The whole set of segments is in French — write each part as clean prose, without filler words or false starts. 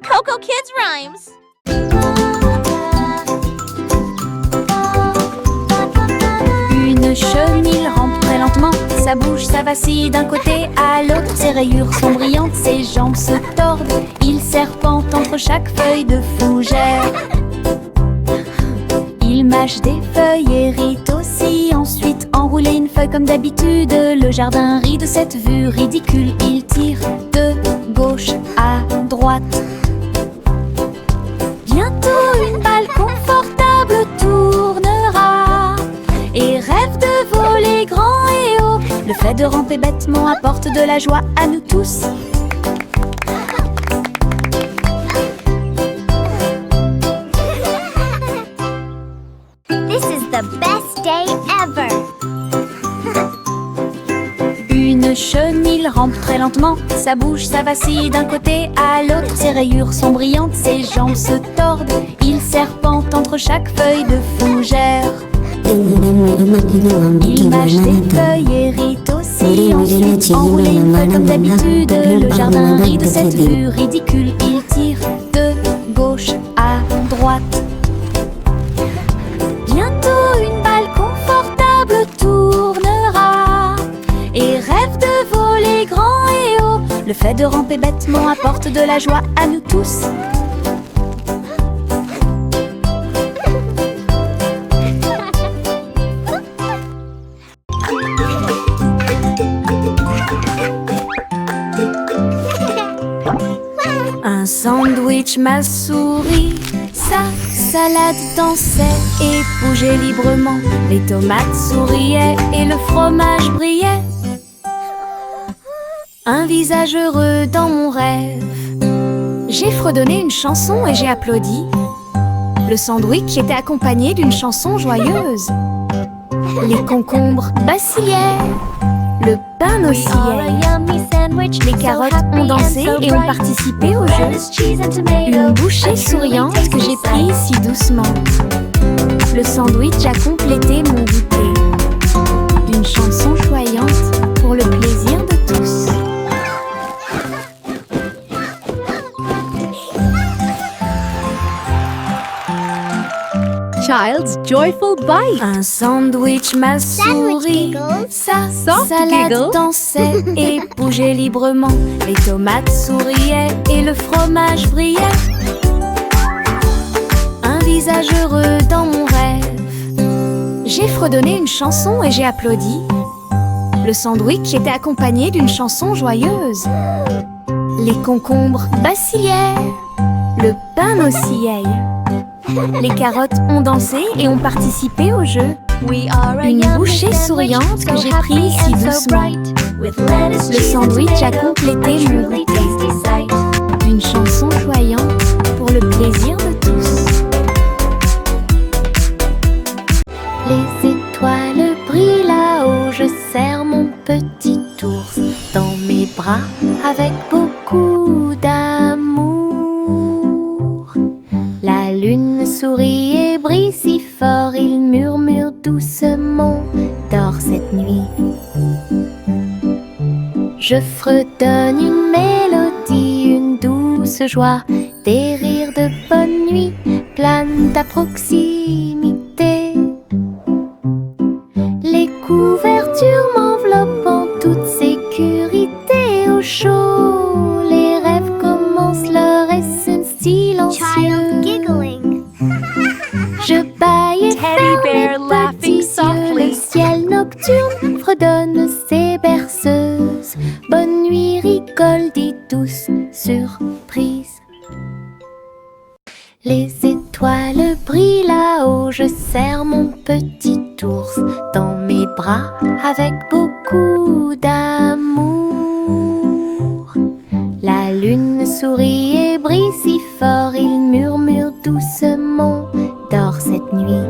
Coco Kids Rhymes. Une chenille rampe très lentement, ça bouge, ça vacille d'un côté à l'autre. Ses rayures sont brillantes, ses jambes se tordent, il serpente entre chaque feuille de fougère. Il mâche des feuilles et rit aussi, ensuite enrouler une feuille comme d'habitude. Le jardin rit de cette vue ridicule, il tire de gauche à droite. Bientôt une balle confortable tournera et rêve de voler grand et haut. Le fait de ramper bêtement apporte de la joie à nous tous. This is the best day ever. Une chenille rampe très lentement, ça bouge, ça vacille d'un côté à l'autre. Ses rayures sont brillantes, ses jambes se tordent, il serpente entre chaque feuille de fougère. Il mâche des feuilles et rit aussi, ensuite enroule une feuille comme d'habitude. Le jardin rit de cette vue ridicule, il tire de gauche à droite. Bientôt une balle confortable tournera et rêve de voler grand et haut. Le fait de ramper bêtement apporte de la joie à nous tous. Un sandwich m'a souri, sa salade dansait et bougeait librement. Les tomates souriaient et le fromage brillait. Un visage heureux dans mon rêve. J'ai fredonné une chanson et j'ai applaudi. Le sandwich était accompagné d'une chanson joyeuse. Les concombres vacillaient, le pain oscillait. Les carottes ont dansé et ont participé au jeu. Une bouchée souriante que j'ai prise si doucement. Le sandwich a complété mon goûter. Une chanson choyante pour le plaisir de tous. Child's Joyful Bite. Un sandwich m'a souri, sa salade dansait et bougeait librement. Les tomates souriaient et le fromage brillait. Un visage heureux dans mon rêve. J'ai fredonné une chanson et j'ai applaudi. Le sandwich était accompagné d'une chanson joyeuse. Les concombres vacillaient, le pain oscillait. Les carottes ont dansé et ont participé au jeu. Une bouchée souriante que j'ai prise si doucement. Le sandwich a complété mon goûter. Une chanson choyante pour le plaisir de tous. Les étoiles brillent là-haut, je serre mon petit ours dans mes bras avec beaucoup d'amour. La lune sourit et brille si fort, il murmure doucement, dors cette nuit. Je fredonne une mélodie, une douce joie, des rires de bonne nuit planent à proximité. Les couvertures m'enveloppent en toute sécurité au chaud. Les rêves commencent, leur essence silencieux. Je bâille et ferme mes petits yeux. Le ciel nocturne fredonne ses berceuses. Bonne nuit, rigole, dit douce surprise. Les étoiles brillent là-haut, je serre mon petit ours dans mes bras avec beaucoup d'amour. La lune sourit et brille si fort, il murmure doucement, dors cette nuit.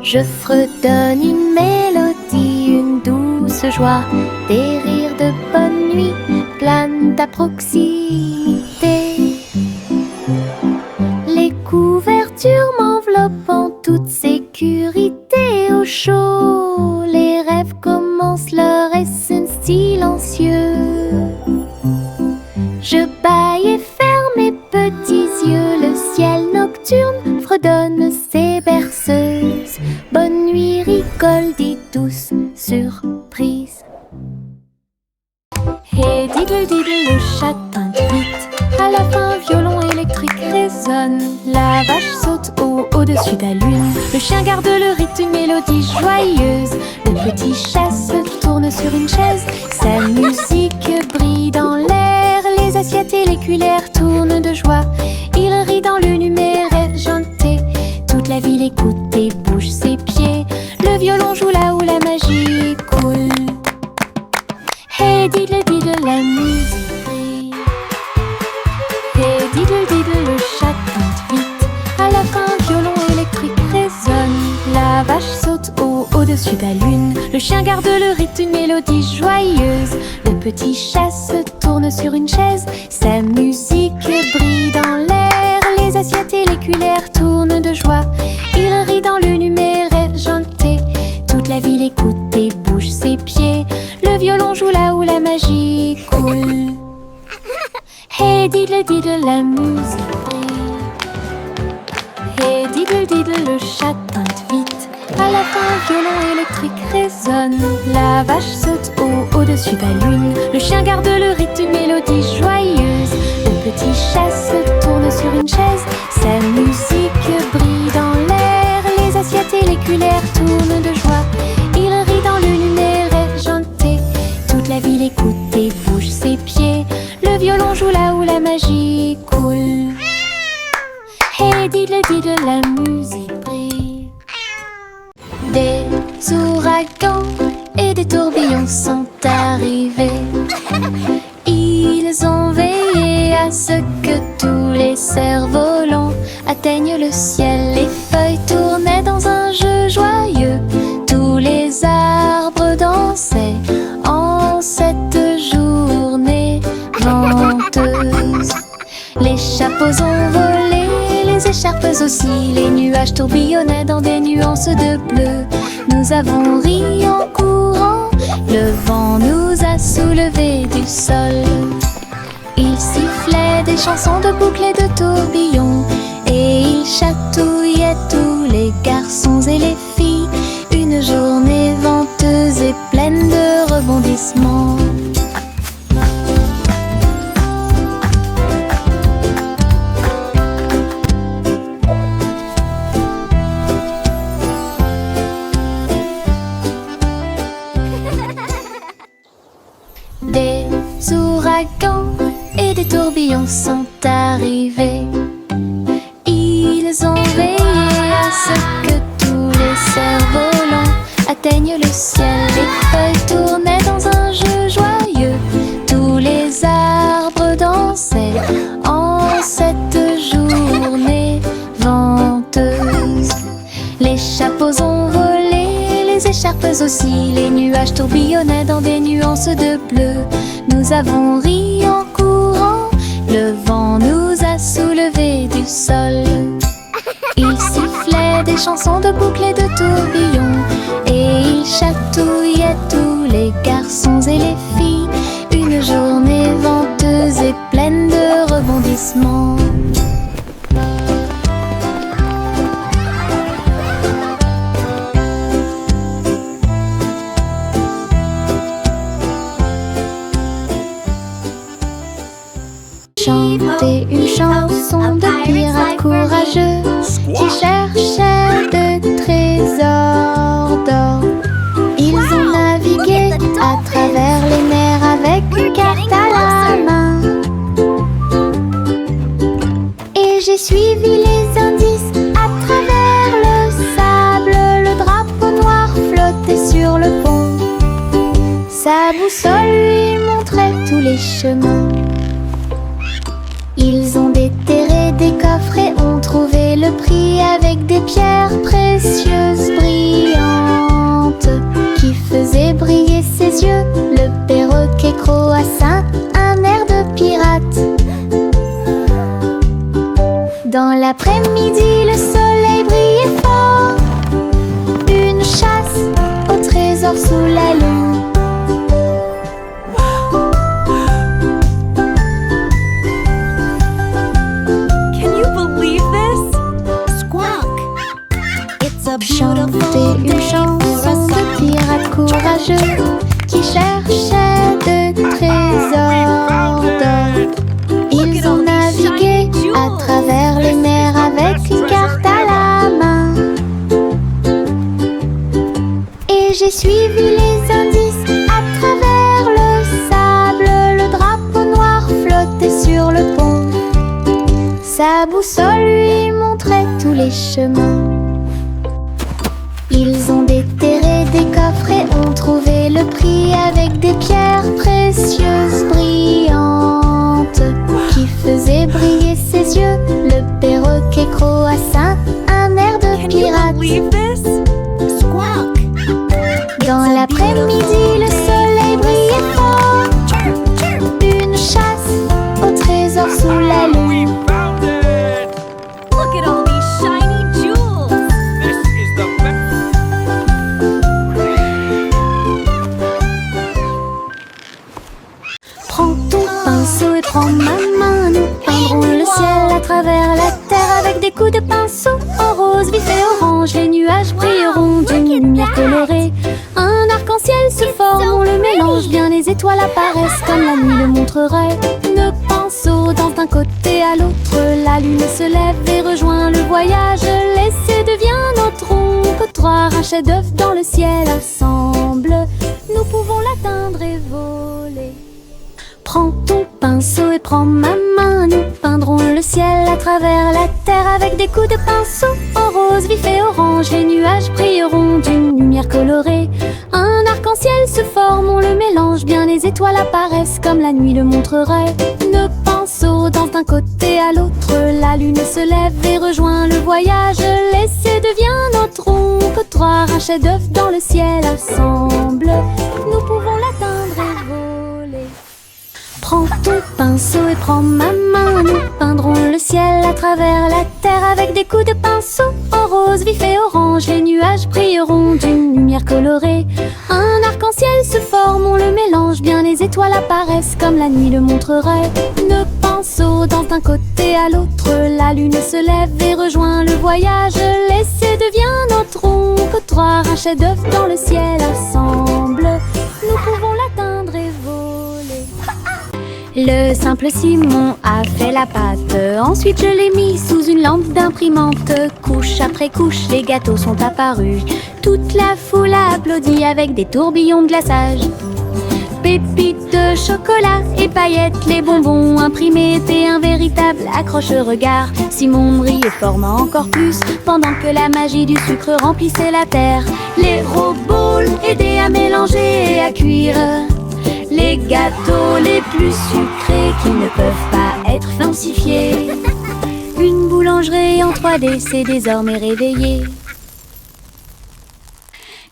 Je fredonne une mélodie, une douce joie, des rires de bonne nuit planent à proximité. Les couvertures m'enveloppent en toute sécurité au chaud. Les rêves commencent, leur essence silencieux. Je bats diddle diddle, le chat tinte vite. À la fin, violon électrique résonne. La vache saute au-dessus de la lune. Le chien garde le rythme d'une mélodie joyeuse. Le petit chat se tourne sur une chaise. Sa musique brille dans l'air. Les assiettes et les cuillères tournent de joie. Il rit dans le numéraire argenté. Toute la ville écoute et bouge ses pieds. Le violon joue là où la magie coule. Hey diddle diddle, la musique brille. Hey diddle diddle, le chat tinte vite. À la fin, violon électrique résonne. La vache saute au-dessus de la lune. Le chien garde le rythme d'une mélodie joyeuse. Le petit chat se tourne sur une chaise. Sa musique brille dans l'air. Les assiettes et les cuillères tournent de joie. Il rit dans le numéraire argenté. Toute la ville écoute et bouge ses pieds. Le violon joue là où la magie coule. Hey diddle diddle, la musique brille. Hey diddle diddle, le chat tinte vite. À la fin, violon électrique résonne. La vache saute au-dessus de la lune. Le chien garde le rythme d'une mélodie joyeuse. Le petit chat se tourne sur une chaise. Sa musique brille dans l'air. Les assiettes et les cuillères tournent de joie. Il rit dans le numéraire argenté. Toute la ville écoute et bouge ses pieds. Le violon joue là où la magie coule. Hey diddle diddle, la musique brille. Des ouragans et des tourbillons sont arrivés. Ils ont veillé à ce que tous les cerfs-volants atteignent le ciel. Les feuilles tournaient dans un jeu joyeux. Tous les arbres dansaient en cette journée venteuse. Les chapeaux ont volé, les écharpes aussi. Les nuages tourbillonnaient dans des nuances de bleu. Nous avons ri en courant, le vent nous a soulevés du sol. Il sifflait des chansons de boucles et de tourbillons. Et il chatouillait tous les garçons et les filles. Une journée venteuse et pleine de rebondissements. Des ouragans et des tourbillons sont arrivés. Ils ont veillé à ce que tous les cerfs-volants atteignent le ciel. Les feuilles tournaient dans un jeu joyeux. Tous les arbres dansaient en cette journée venteuse. Les chapeaux ont volé, les écharpes aussi. Les nuages tourbillonnaient dans des nuances de bleu. Nous avons ri en courant, le vent nous a soulevés du sol. Il sifflait des chansons de boucles et de tourbillons. Et il chatouillait tous les garçons et les filles. Une journée venteuse et pleine de rebondissements. Chanter une chanson de pirates courageux qui cherchaient de trésors d'or. Ils ont navigué à travers les mers avec une carte à la main. Et j'ai suivi les indices à travers le sable. Le drapeau noir flottait sur le pont. Sa boussole lui montrait tous les chemins. Ils ont déterré des coffres et ont trouvé le prix avec des pierres précieuses brillantes qui faisaient briller ses yeux. Le perroquet croassa un air de pirate. Dans l'après-midi, le soleil brillait fort. Une chasse au trésor sous la lune. Chanter une chanson de pirates courageux qui cherchaient de trésors. boussole lui montrait tous les chemins. Ils ont déterré des coffres et ont trouvé le prix avec des pierres précieuses brillantes qui faisaient briller ses yeux. Le perroquet croassa un air de pirate. Dans l'après-midi, le soleil brillait fort. Une chasse au trésor sous la lune. Look at all these shiny jewels. This is the best. Prends ton pinceau et prends ma main. Nous peindrons le ciel à travers la terre avec des coups de pinceau en rose, vif et orange. Les nuages brilleront d'une lumière colorée. Un arc-en-ciel se forme, on le mélange bien. Les étoiles apparaissent comme la nuit le montrerait. Nos pinceaux dansent d'un côté à l'autre. La lune se lève et rejoint le voyage. L'essai devient notre trottoir. Un chef-d'œuvre dans le ciel ensemble. Nous pouvons l'atteindre et voler. Prends ton pinceau et prends ma main. Nous peindrons le ciel à travers la terre avec des coups de pinceau en rose, vif et orange. Les nuages brilleront d'une lumière colorée. Un arc-en-ciel se forme, on le mélange bien. Les étoiles apparaissent comme la nuit le montrerait. Nos pinceaux dansent d'un côté à l'autre. La lune se lève et rejoint le voyage. L'essai devient notre trottoir. Un chef-d'œuvre dans le ciel ensemble. Nous pouvons l'atteindre et voler. Prends ton pinceau et prends ma main. Nous peindrons le ciel à travers la terre avec des coups de pinceau en rose, vif et orange. Les nuages brilleront d'une lumière colorée. Un arc-en-ciel se forme, on le mélange bien. Les étoiles apparaissent comme la nuit le montrerait. Nos pinceaux dansent d'un côté à l'autre. La lune se lève et rejoint le voyage. L'essai devient notre trottoir. Un chef-d'œuvre dans le ciel ensemble. Nous pouvons l'atteindre et voler. Le simple Simon a fait la pâte. Ensuite je l'ai mis sous une lampe d'imprimante. Couche après couche, les gâteaux sont apparus. Toute la foule a applaudi avec des tourbillons de glaçage. Pépites de chocolat et paillettes, les bonbons imprimés étaient un véritable accroche-regard. Simon brillait formant encore plus pendant que la magie du sucre remplissait la terre. Les robots aidaient à mélanger et à cuire les gâteaux les plus sucrés qui ne peuvent pas être falsifiés. Une boulangerie en 3D s'est désormais réveillée.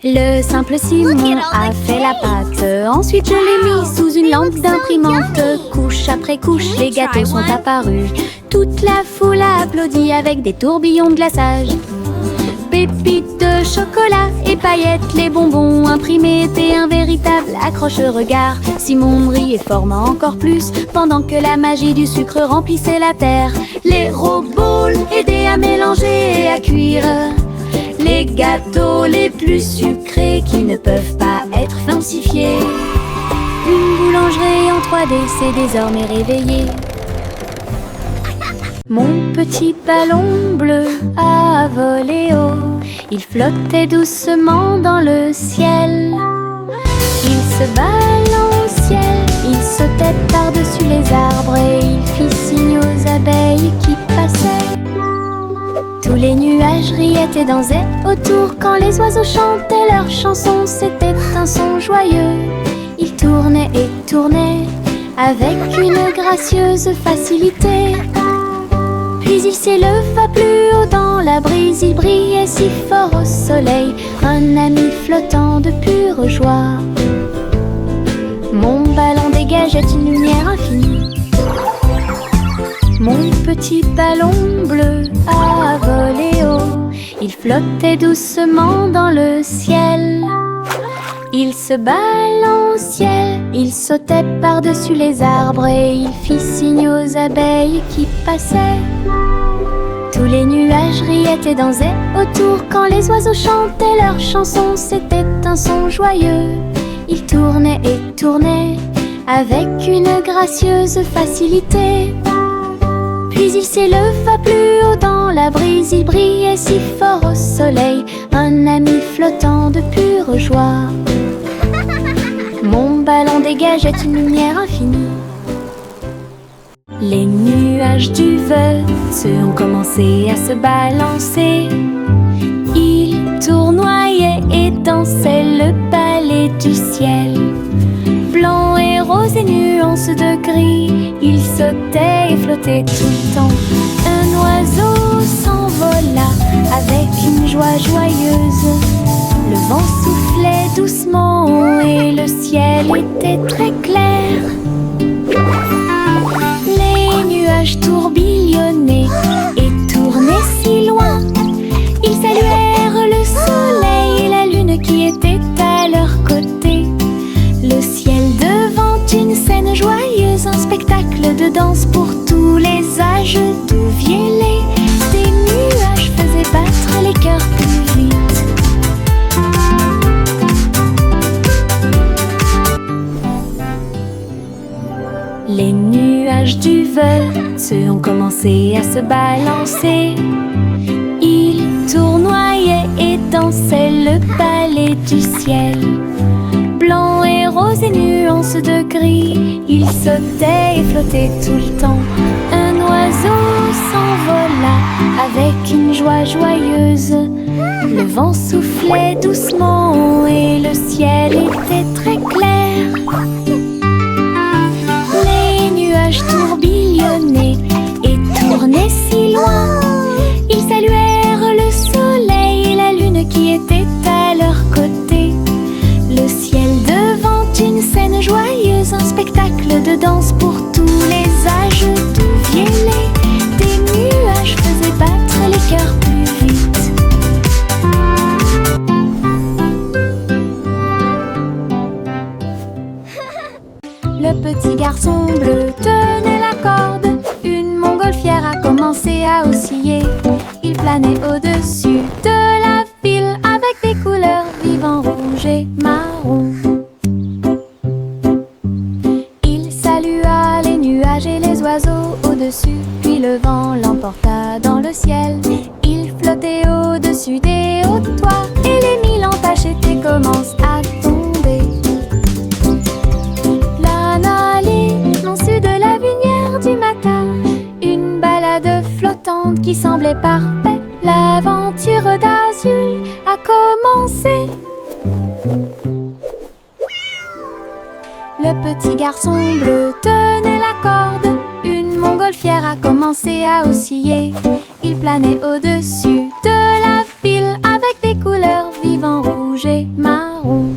Le simple Simon a fait la pâte. Ensuite je l'ai mis sous une lampe d'imprimante. Couche après couche, les gâteaux sont apparus. Toute la foule a applaudi avec des tourbillons de glaçage. Pépites de chocolat et paillettes, les bonbons imprimés étaient un véritable accroche-regard. Simon brillait formant encore plus pendant que la magie du sucre remplissait la terre. Les robots aidaient à mélanger et à cuire les gâteaux les plus sucrés qui ne peuvent pas être falsifiés. Une boulangerie en 3D s'est désormais réveillée. Mon petit ballon bleu a volé haut. Il flottait doucement dans le ciel. Il se balançait, il sautait par-dessus les arbres et il fit signe aux abeilles qui passaient. Tous les nuages riaient et dansaient autour quand les oiseaux chantaient leurs chansons. C'était un son joyeux. Il tournait et tournait avec une gracieuse facilité. Puis il s'éleva plus haut dans la brise. Il brillait si fort au soleil, un ami flottant de pure joie. Mon ballon dégageait une lumière infinie. Mon petit ballon bleu a volé haut. Il flottait doucement dans le ciel. Il se balançait, il sautait par-dessus les arbres et il fit signe aux abeilles qui passaient. Tous les nuages riaient et dansaient autour quand les oiseaux chantaient leurs chansons. C'était un son joyeux. Il tournait et tournait avec une gracieuse facilité. Puis il s'éleva plus haut dans la brise. Il brillait si fort au soleil, un ami flottant de pure joie. Mon ballon dégageait une lumière infinie. Les nuages du vote ont commencé à se balancer. Ils tournoyaient et dansaient le ballet du ciel. Blanc et rose et nuances de gris, ils sautaient et flottaient tout le temps. Un oiseau s'envola avec une joie joyeuse. Le vent soufflait doucement et le ciel était très clair. Les nuages tourbillonnaient et tournaient si loin. Ils saluèrent le soleil et la lune qui était à leur côté. Le ciel devant une scène joyeuse, un spectacle de danse pour tous les âges. D'où vielaient des nuages faisaient battre les cœurs plus vite. Les nuages du vote ont commencé à se balancer. Ils tournoyaient et dansaient le ballet du ciel. Blanc et rose et nuances de gris, ils sautaient et flottaient tout le temps. Un oiseau s'envola avec une joie joyeuse. Le vent soufflait doucement et le ciel était très clair. Les nuages tourbillonnaient et tournaient si loin. Ils saluèrent le soleil et la lune qui était à leur côté. Le ciel devant une scène joyeuse, un spectacle de danse pour tous les âges. D'où vielaient des nuages faisaient battre les cœurs plus vite. Le petit garçon bleu tenait la corde. Une montgolfière a commencé à osciller. Il planait au-dessus de la ville avec des couleurs vives en rouge et marron. Il salua les nuages et les oiseaux au-dessus, puis le vent l'emporta dans le ciel. Il flottait au-dessus des hauts toits et les mille entachés commencent à tomber. Au-dessus de la lumière du matin, une balade flottante qui semblait parfaite. L'aventure d'Azul a commencé. Le petit garçon bleu tenait la corde. Une montgolfière a commencé à osciller. Il planait au-dessus de la ville avec des couleurs vives en rouge et marron.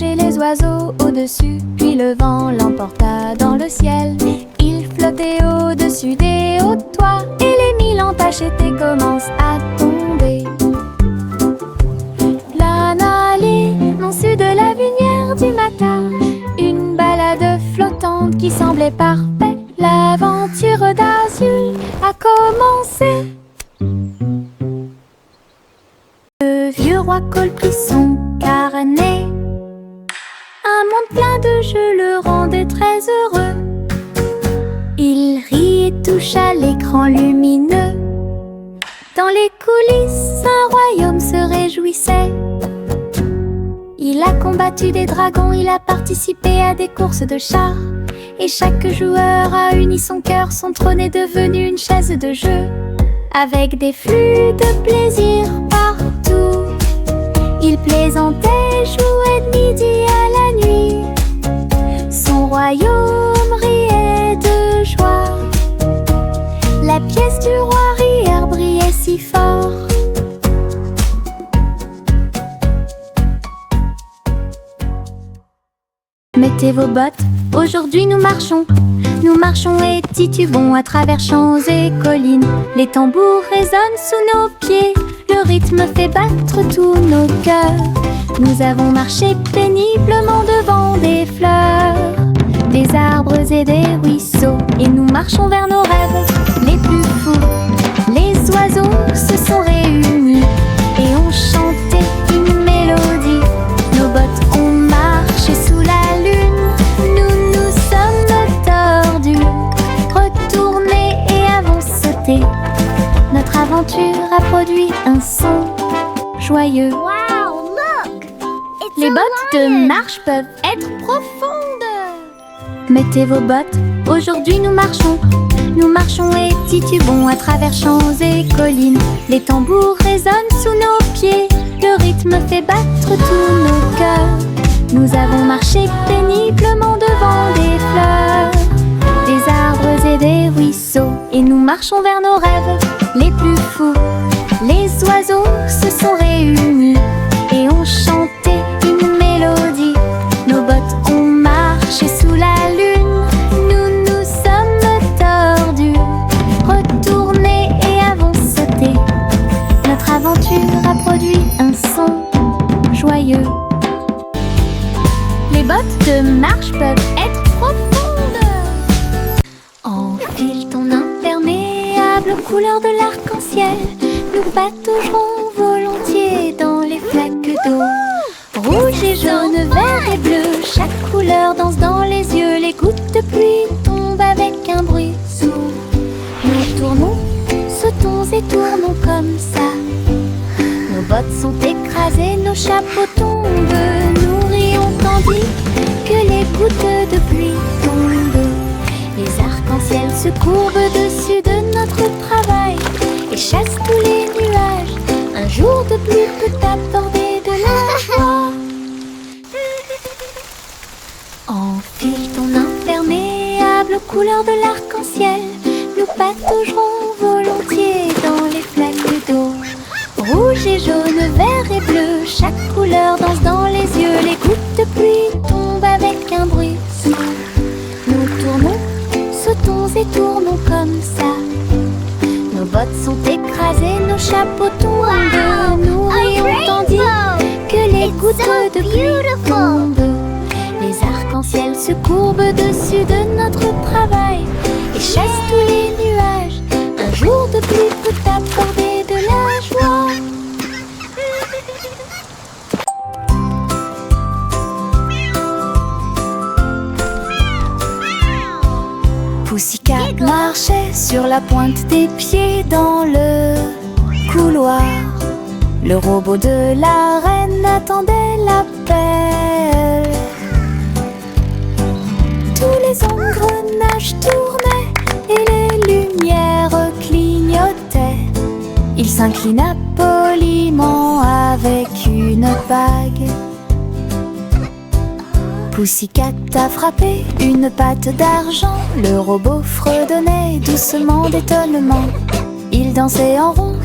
Et les oiseaux au-dessus, puis le vent l'emporta dans le ciel. Il flottait au-dessus des hauts toits et les mille entachés commencent à tomber. L'année non-su de la lumière du matin, une balade flottante qui semblait parfaite. L'aventure d'Azul a commencé. Le vieux roi Cole prit son carnet. Un monde plein de jeux le rendait très heureux. Il rit et touche à l'écran lumineux. Dans les coulisses, un royaume se réjouissait. Il a combattu des dragons, il a participé à des courses de chars. Et chaque joueur a uni son cœur, son trône est devenu une chaise de jeu. Avec des flux de plaisir partout, il plaisantait, jouait de midi à la nuit. Son royaume riait de joie. La pièce du roi Rire brillait si fort. Mettez vos bottes, aujourd'hui nous marchons. Nous marchons et titubons à travers champs et collines. Les tambours résonnent sous nos pieds. Le rythme fait battre tous nos cœurs. Nous avons marché péniblement devant des fleurs, des arbres et des ruisseaux. Et nous marchons vers nos rêves les plus fous. Les oiseaux se sont réunis et ont chanté une mélodie. Nos bottes ont marché sous la lune. Nous nous sommes tordus, retournés et avons sauté. Notre aventure a produit un son joyeux. Wow, look! Les bottes de marche peuvent être profondes. Mettez vos bottes, aujourd'hui nous marchons. Nous marchons et titubons à travers champs et collines. Les tambours résonnent sous nos pieds. Le rythme fait battre tous nos cœurs. Nous avons marché péniblement devant des fleurs, des arbres et des ruisseaux. Et nous marchons vers nos rêves les plus fous. Les oiseaux se sont réunis et ont chanté une mélodie. Nos bottes ont marché sous la lune. Nous nous sommes tordus, retournés et avons sauté. Notre aventure a produit un son joyeux. Les bottes de marche peuvent être profondes. Enfile ton imperméable aux couleurs de l'arc-en-ciel. Nous pataugerons volontiers dans les flaques d'eau. Rouge et jaune, vert et bleu, chaque couleur danse dans les yeux. Les gouttes de pluie tombent avec un bruit sourd. Nous tournons, sautons et tournons comme ça. Nos bottes sont écrasées, nos chapeaux tombent. Nous rions tandis que les gouttes de pluie tombent. Les arcs-en-ciel se courbent dessus de notre travail et chassent tous les nuages. Un jour de pluie peut apporter de la joie. Enfile ton imperméable aux couleurs de l'arc-en-ciel. Nous pataugerons volontiers dans les flaques d'eau. Rouge et jaune, vert et bleu, chaque couleur danse dans les yeux. Les gouttes de pluie tombent avec un bruit sourd. Nous tournons, sautons et tournons comme ça. Nos bottes sont écrasées, nos chapeaux tombent. Nous rions tandis que les gouttes de pluie tombent. Les arcs-en-ciel se courbent dessus de notre travail et chassent tous les nuages. Un jour de pluie peut apporter de la joie. Pussycat marchait sur la pointe des pieds dans le couloir. Le robot de la reine attendait l'appel. Tous les engrenages tournaient et les lumières clignotaient. Il s'inclina poliment avec une bague. Pussycat a frappé une patte d'argent. Le robot fredonnait doucement d'étonnement. Il dansait en rond,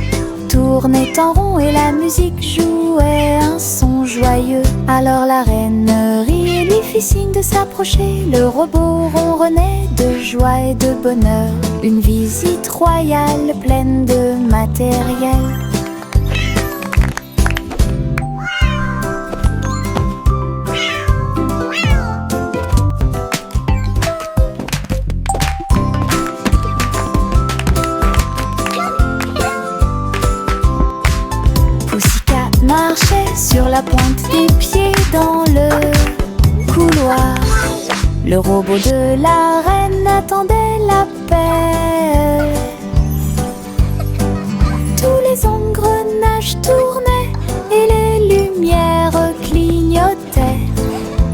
tournait en rond et la musique jouait un son joyeux. Alors la reine rit et lui fit signe de s'approcher. Le robot ronronnait de joie et de bonheur. Une visite royale pleine de matériel. Marchait sur la pointe des pieds dans le couloir. Le robot de la reine attendait l'appel. Tous les engrenages tournaient et les lumières clignotaient.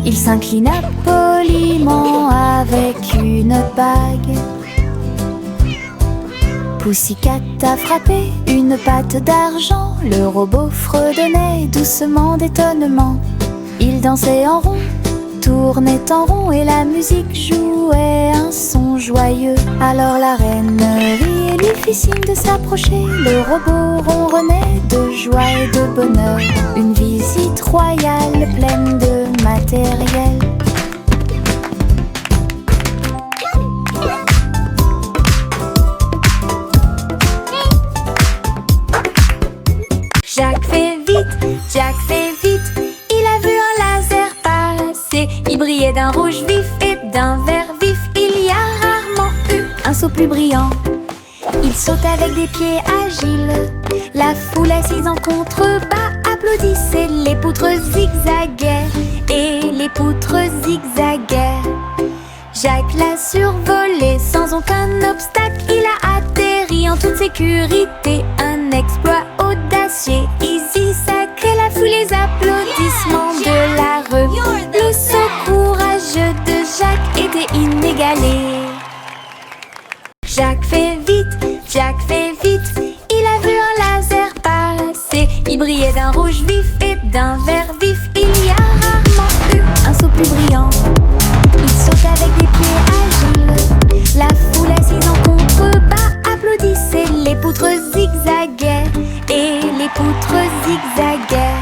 Il s'inclina poliment avec une bague. Pussycat a frappé une patte d'argent. Le robot fredonnait doucement d'étonnement. Il dansait en rond, tournait en rond et la musique jouait un son joyeux. Alors la reine rit et lui fit signe de s'approcher. Le robot ronronnait de joie et de bonheur. Une visite royale pleine de matériel. Jack fait vite, il a vu un laser passer. Il brillait d'un rouge vif et d'un vert vif. Il y a rarement eu un saut plus brillant. Il saute avec des pieds agiles. La foule assise en contrebas applaudissait. Les poutres zigzaguaient et les poutres zigzaguaient. Jack l'a survolé sans aucun obstacle. Il a atterri en toute sécurité. Un exploit audacieux, easy, sacré. La foule les applaudit. applaudissements de la rue. Le saut courageux de Jacques était inégalé. Jacques fait vite, il a vu un laser passer. Il brillait d'un rouge vif et d'un vert vif. Il y a rarement eu un saut plus brillant. Il saute avec des pieds agiles. La foule assise en contrebas applaudissait. Les poutres zigzaguaient et les poutres zigzaguaient.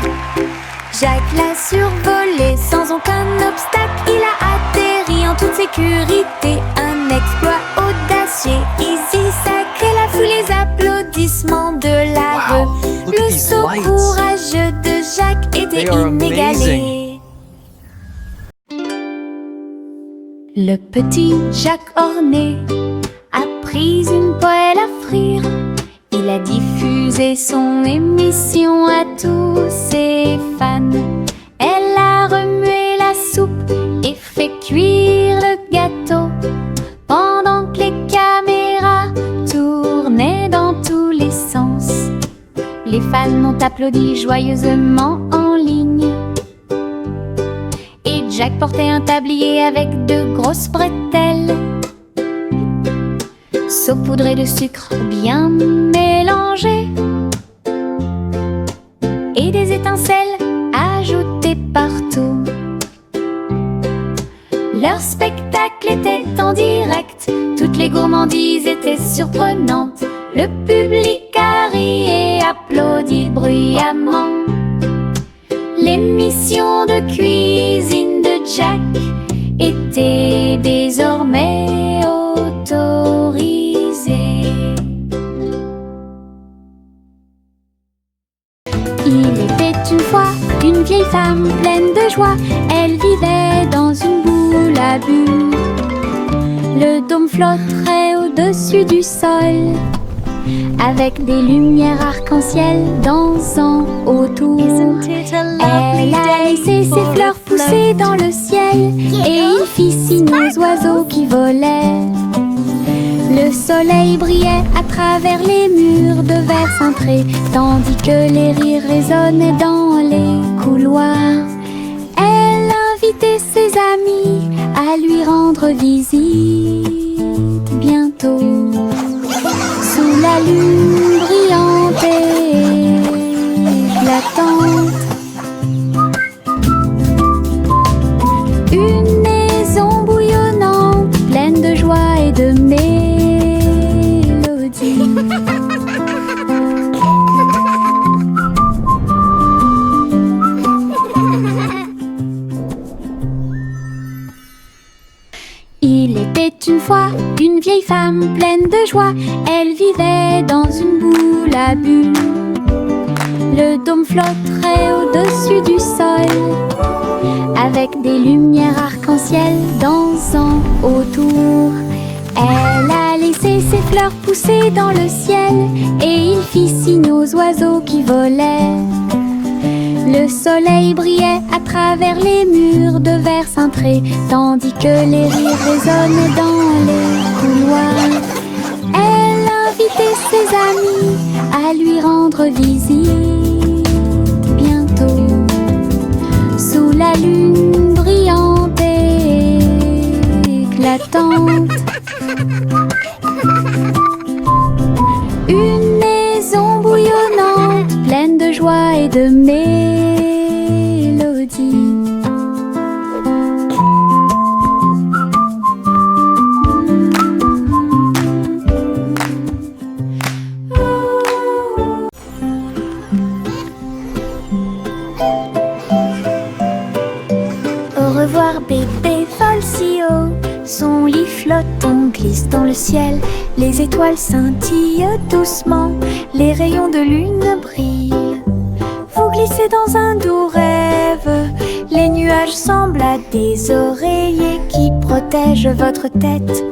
Jacques l'a survolé sans aucun obstacle. Il a atterri en toute sécurité. Un exploit audacieux, easy, sacré. La foule, les applaudissements de la rue. Le saut courageux de Jacques était inégalé. Le petit Jacques Orné a pris une poêle à frire. Il a diffusé son émission à tous ses fans. Elle a remué la soupe et fait cuire le gâteau, pendant que les caméras tournaient dans tous les sens. Les fans ont applaudi joyeusement en ligne. Et Jacques portait un tablier avec de grosses bretelles, saupoudré de sucre bien mélangé, et des étincelles ajoutées partout. Leur spectacle était en direct, toutes les gourmandises étaient surprenantes. Le public a ri et applaudi bruyamment. L'émission de cuisine de Jacques était désormais autorisée. Il était une fois une vieille femme pleine de joie. Elle vivait dans une boule à bulles. Le dôme flotterait au-dessus du sol, avec des lumières arc-en-ciel dansant autour. Elle a laissé ses fleurs pousser dans le ciel, et il fit signe aux oiseaux qui volaient. Le soleil brillait à travers les murs de verre cintré, tandis que les rires résonnaient dans les couloirs. Elle invitait ses amis à lui rendre visite bientôt. Sous la lune brillante et éclatante, une maison bouillonnante, pleine de joie et de mélodie. Il était une fois une vieille femme pleine de joie. Elle vivait dans une boule à bulles. Le dôme flotterait au-dessus du sol, avec des lumières arc-en-ciel dansant autour. Elle a laissé ses fleurs pousser dans le ciel, et il fit signe aux oiseaux qui volaient. Le soleil brillait à travers les murs de verre cintré, tandis que les rires résonnaient dans les couloirs. Elle invitait ses amis à lui rendre visite bientôt. Sous la lune brillante et éclatante, une maison bouillonnante, pleine de joie et de mélodie. Au revoir bébé, vole si haut. Son lit flotte, on glisse dans le ciel. Les étoiles scintillent doucement, les rayons de lune brillent. Vous glissez dans un doux rêve. Les nuages semblent à des oreillers qui protègent votre tête,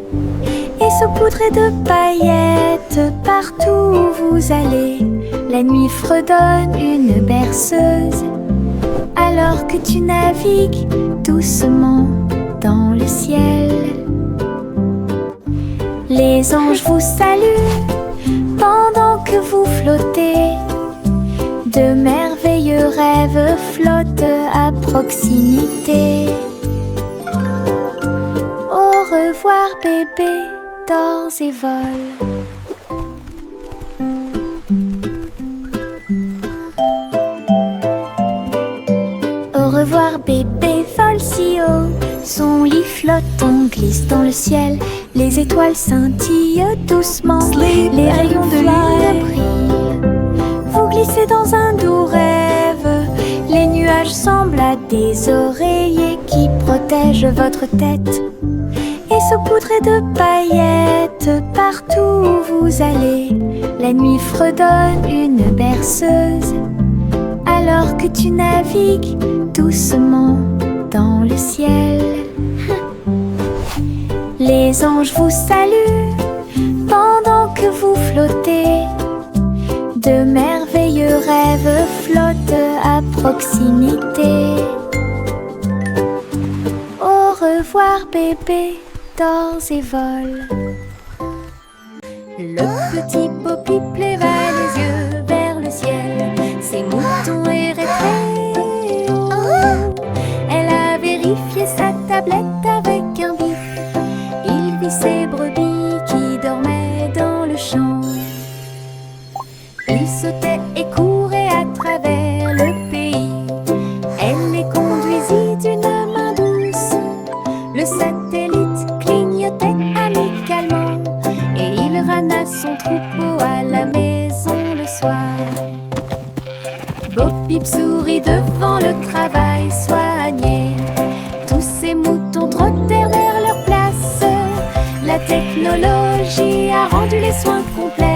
et saupoudrés de paillettes partout où vous allez. La nuit fredonne une berceuse, alors que tu navigues doucement dans le ciel. Les anges vous saluent pendant que vous flottez. De merveilleux rêves flottent flotte à proximité. Au revoir bébé, dors et vole. Au revoir bébé, vole si haut. Son lit flottant glisse dans le ciel. Les étoiles scintillent doucement. Les rayons de lune brillent. Vous glissez dans un doux rêve. Les nuages semblent à des oreillers qui protègent votre tête. Et saupoudrés de paillettes partout où vous allez. La nuit fredonne une berceuse alors que tu navigues doucement dans le ciel. Les anges vous saluent pendant que vous flottez. De merveilleux rêves flottent à proximité. Au revoir bébé, dors et vole. Le petit Poppy leva les yeux vers le ciel. Ses moutons erraient très haut. Elle a vérifié sa tablette avec un bip. Il vit ses brebis qui dormaient dans le champ. Il sautait et courait à travers le pays. Elle les conduisit d'une main douce. Le satellite clignotait amicalement et il ramena son troupeau à la maison le soir. Bo Peep sourit devant le travail soigné. Tous ces moutons trottèrent vers leur place. La technologie a rendu les soins complets.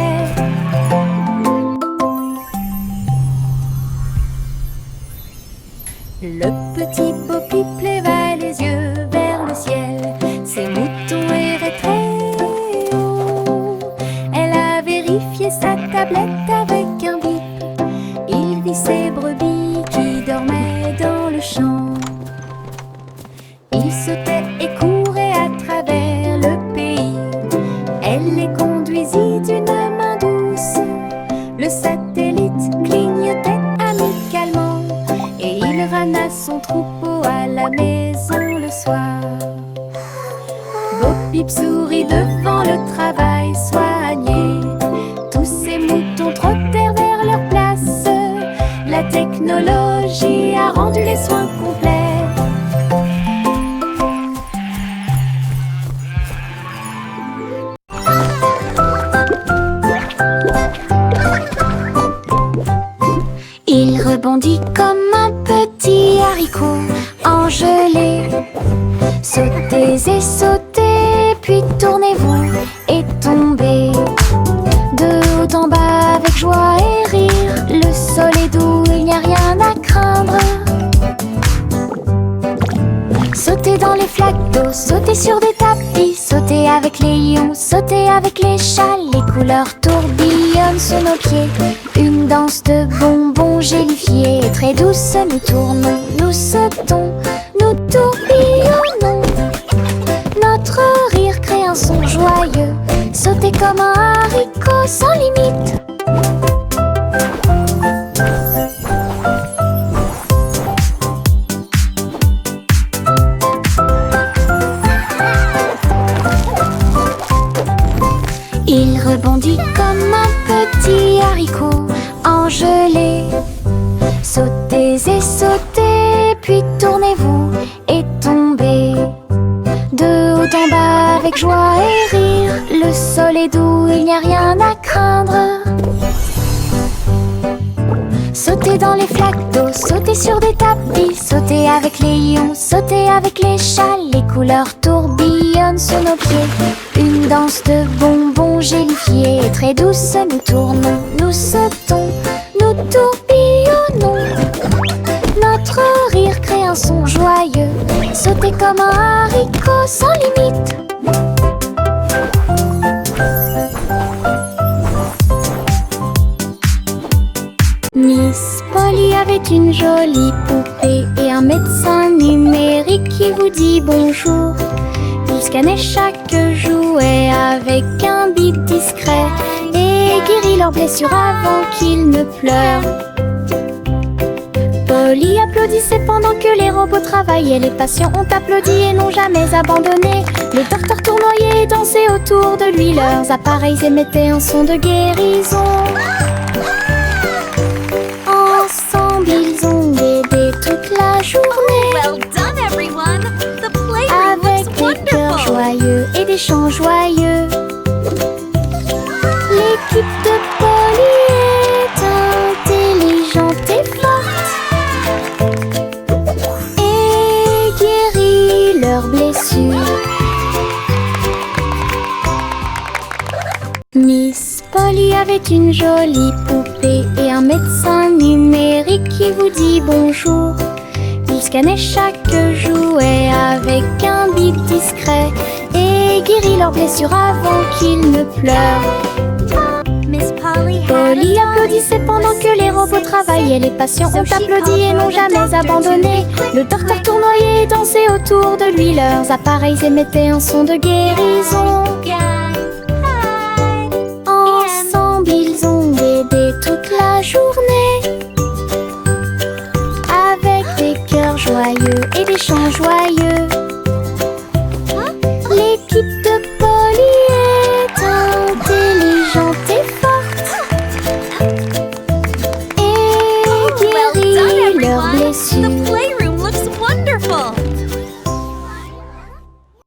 Le petit Poppy leva les yeux vers le ciel. Ses moutons erraient très haut. Elle a vérifié sa tablette avec un bip. Il vit ses brebis qui dormaient dans le champ. Il sautait et courait à travers le pays. Elle les conduisit d'une main douce. Le satellite clignotait amicalement et il ramena son troupeau à la maison le soir. Bo Peep sourit devant le travail soigné. Tous ces moutons trottèrent vers leur place. La technologie a rendu les soins complets. Il rebondit comme un petit haricot engelé. Sautez et sautez, puis tournez-vous et tombez. De haut en bas avec joie et rire. Le sol est doux, il n'y a rien à craindre. Sautez dans les flaques d'eau, sautez sur des tapis. Sautez avec les lions, sautez avec les chats. Les couleurs tourbillonnent sous nos pieds. Une danse de bonbons gélifiés. Très douce, nous tournons, nous sautons, nous tourbillonnons. Notre rire crée un son joyeux. Sautez comme un haricot sans limite. Il rebondit comme un petit haricot engelé. Sautez et sautez, puis tournez-vous et tombez. De haut en bas avec joie et rire. Le sol est doux, il n'y a rien à craindre. Sautez dans les flaques d'eau, sautez sur des tapis. Sautez avec les lions, sautez avec les chats. Les couleurs tourbillonnent sous nos pieds. Une danse de bonbons gélifiés. Très douce, nous tournons, nous sautons, nous tourbillonnons. Notre rire crée un son joyeux. Sautez comme un haricot sans limite. Miss Polly avait une jolie poupée et un médecin numérique qui vous dit bonjour. Il scannait chaque jouet avec un bip discret et guérit leurs blessures avant qu'ils ne pleurent. Polly applaudit applaudissait pendant que les robots travaillaient. Les patients ont applaudi et n'ont jamais abandonné. Le docteur tournoyait et dansait autour de lui. Leurs appareils émettaient un son de guérison. Ensemble, ils ont aidé toute la journée. Well done, everyone. The playroom Avec looks des cœurs wonderful. joyeux et des chants joyeux. L'équipe de Polly est intelligente et forte et guérit leurs blessures. Miss Polly avait une jolie poupée et un médecin numérique qui vous dit bonjour. Il scannait chaque jouet avec un bip discret et guérit leurs blessures avant qu'ils ne pleurent. Miss Polly had Polly a applaudissait pendant que les robots travaillaient. Les patients ont applaudi et n'ont jamais abandonné. Le docteur tournoyait et dansait autour de lui. Leurs appareils émettaient un son de guérison. Ensemble, ils ont aidé toute la journée. Avec des cœurs joyeux et des chants joyeux.